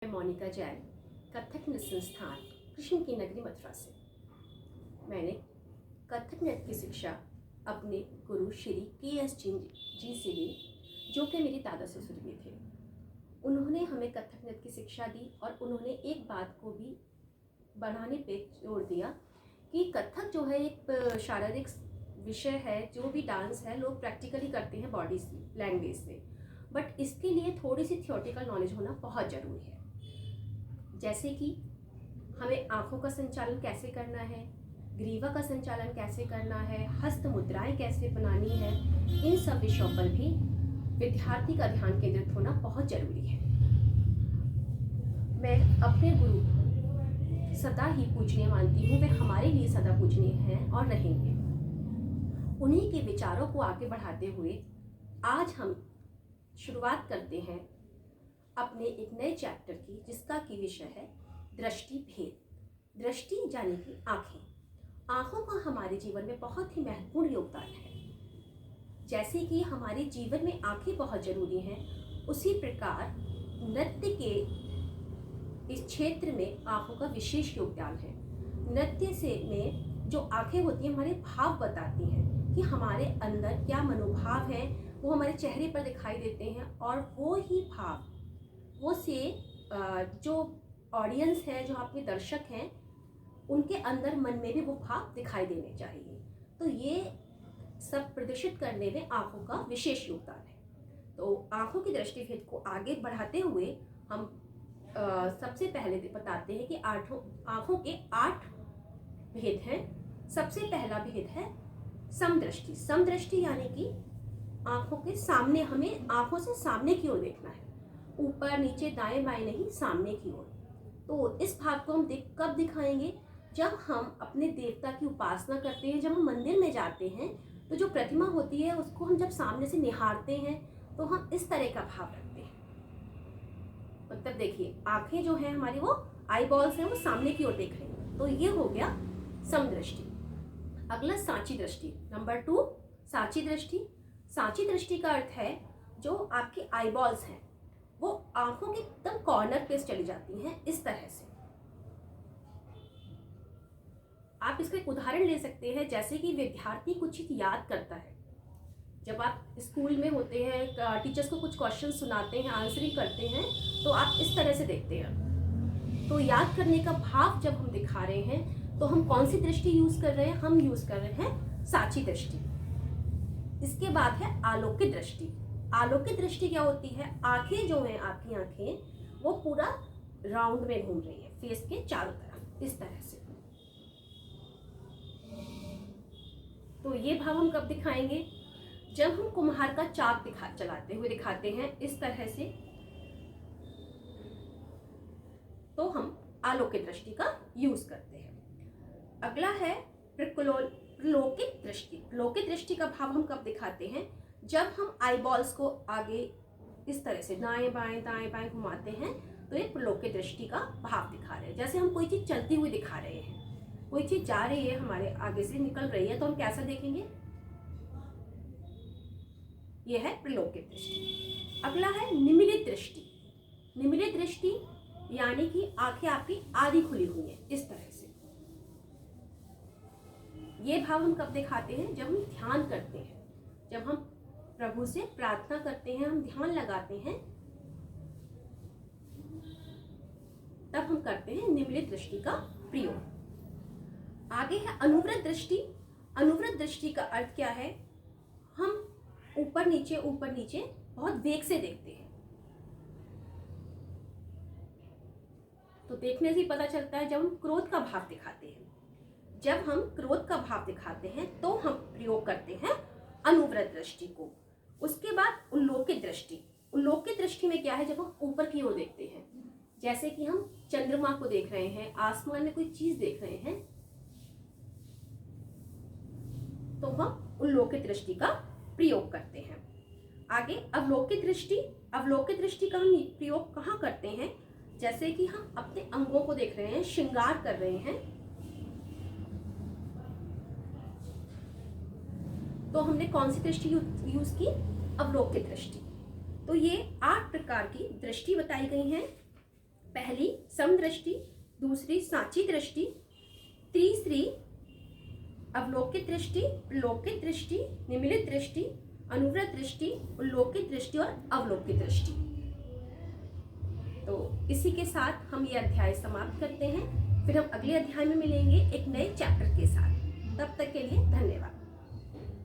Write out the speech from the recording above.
मैं मोनिका जैन, कथक नृत्य संस्थान कृष्ण की नगरी मथुरा से। मैंने कथक नृत्य की शिक्षा अपने गुरु श्री के.एस. जी से ली, जो कि मेरे दादा ससुर भी थे। उन्होंने हमें कथक नृत्य की शिक्षा दी और उन्होंने एक बात को भी बढ़ाने पे जोर दिया कि कथक जो है एक शारीरिक विषय है। जो भी डांस है लोग प्रैक्टिकली करते हैं बॉडी से, लैंग्वेज से, बट इसके लिए थोड़ी सी थियोरेटिकल नॉलेज होना बहुत ज़रूरी है। जैसे कि हमें आँखों का संचालन कैसे करना है, ग्रीवा का संचालन कैसे करना है, हस्त मुद्राएं कैसे बनानी है, इन सब विषयों पर भी विद्यार्थी का ध्यान केंद्रित होना बहुत जरूरी है। मैं अपने गुरु सदा ही पूजनीय मानती हूँ। वे हमारे लिए सदा पूजनीय हैं और रहेंगे। उन्हीं के विचारों को आगे बढ़ाते हुए आज हम शुरुआत करते हैं अपने एक नए चैप्टर की, जिसका की विषय है दृष्टि भेद। दृष्टि यानी कि आँखें। आँखों का हमारे जीवन में बहुत ही महत्वपूर्ण योगदान है। जैसे कि हमारे जीवन में आँखें बहुत जरूरी हैं, उसी प्रकार नृत्य के इस क्षेत्र में आँखों का विशेष योगदान है। नृत्य से में जो आँखें होती हैं हमारे भाव बताती हैं कि हमारे अंदर क्या मनोभाव है, वो हमारे चेहरे पर दिखाई देते हैं और वो ही भाव वो से जो ऑडियंस है, जो आपके दर्शक हैं, उनके अंदर मन में भी वो भाव दिखाई देने चाहिए। तो ये सब प्रदर्शित करने में आँखों का विशेष योगदान है। तो आँखों की दृष्टि भेद को आगे बढ़ाते हुए हम सबसे पहले बताते हैं कि आँखों के 8 भेद हैं। सबसे पहला भेद है समदृष्टि। समदृष्टि यानी कि आँखों के सामने, हमें आँखों से सामने की ओर देखना है, ऊपर नीचे दाएं बाएं नहीं, सामने की ओर। तो इस भाव को हम कब दिखाएंगे? जब हम अपने देवता की उपासना करते हैं, जब हम मंदिर में जाते हैं, तो जो प्रतिमा होती है उसको हम जब सामने से निहारते हैं तो हम इस तरह का भाव रखते हैं। मतलब देखिए, आंखें जो है हमारी, वो आई बॉल्स हैं, वो सामने की ओर देख रही हैं। तो ये हो गया समदृष्टि। अगला सांची दृष्टि, नंबर 2 सांची दृष्टि। सांची दृष्टि का अर्थ है जो आपकी आई बॉल्स हैं वो आंखों के एकदम कॉर्नर पे चली जाती हैं, इस तरह से। आप इसका एक उदाहरण ले सकते हैं, जैसे कि विद्यार्थी कुछ चीज याद करता है। जब आप स्कूल में होते हैं, टीचर्स को कुछ क्वेश्चन सुनाते हैं, आंसरिंग करते हैं, तो आप इस तरह से देखते हैं। तो याद करने का भाव जब हम दिखा रहे हैं, तो हम कौन सी दृष्टि यूज कर रहे हैं? हम यूज कर रहे हैं सांची दृष्टि। इसके बाद है आलोकित दृष्टि। आलोकित दृष्टि क्या होती है? आंखें जो हैं, आपकी आंखें वो पूरा राउंड में घूम रही है, फेस के चारों तरफ, इस तरह से। तो ये भाव हम कब दिखाएंगे? जब हम कुम्हार का चाक चलाते हुए दिखाते हैं, इस तरह से, तो हम आलोकित दृष्टि का यूज करते हैं। अगला है प्रलोकित दृष्टि। प्रलोकित दृष्टि का भाव हम कब दिखाते हैं? जब हम आई बॉल्स को आगे इस तरह से दाएं बाएं घुमाते हैं, तो ये प्रलोकित दृष्टि का भाव दिखा रहे हैं। जैसे हम कोई चीज चलती हुई दिखा रहे हैं, कोई चीज जा रही है, हमारे आगे से निकल रही है, तो हम कैसा देखेंगे? यह है प्रलोकित दृष्टि। अगला है निमीलित दृष्टि। निमीलित दृष्टि यानी कि आंखें आपकी आधी खुली हुई है, इस तरह से। ये भाव हम कब दिखाते हैं? जब हम ध्यान करते हैं, जब हम प्रभु से प्रार्थना करते हैं, हम ध्यान लगाते हैं, तब हम करते हैं निमीलित दृष्टि का प्रयोग। आगे है अनुव्रत दृष्टि। अनुव्रत दृष्टि का अर्थ क्या है? हम ऊपर नीचे बहुत वेग से देखते हैं। तो देखने से पता चलता है जब हम क्रोध का भाव दिखाते हैं। जब हम क्रोध का भाव दिखाते हैं तो हम प्रयोग करते हैं अनुव्रत दृष्टि को। उसके बाद उल्लोकित दृष्टि। उल्लोकित दृष्टि में क्या है? जब हम ऊपर की ओर देखते हैं, जैसे कि हम चंद्रमा को देख रहे हैं, आसमान में कोई चीज देख रहे हैं, तो हम उल्लोकित दृष्टि का प्रयोग करते हैं। आगे अवलोकित दृष्टि। अवलोकित दृष्टि का हम प्रयोग कहाँ करते हैं? जैसे कि हम अपने अंगों को देख रहे हैं, श्रृंगार कर रहे हैं, तो हमने कौन सी दृष्टि यूज की? अवलोकित दृष्टि। तो ये 8 प्रकार की दृष्टि बताई गई हैं। पहली समदृष्टि, दूसरी सांची दृष्टि, तीसरी अवलोकित दृष्टि, लोकित दृष्टि, निमीलित दृष्टि, अनुव्रत दृष्टि, उल्लोकित दृष्टि और अवलोकित दृष्टि। तो इसी के साथ हम ये अध्याय समाप्त करते हैं। फिर हम अगले अध्याय में मिलेंगे एक नए चैप्टर के साथ। तब तक के लिए धन्यवाद।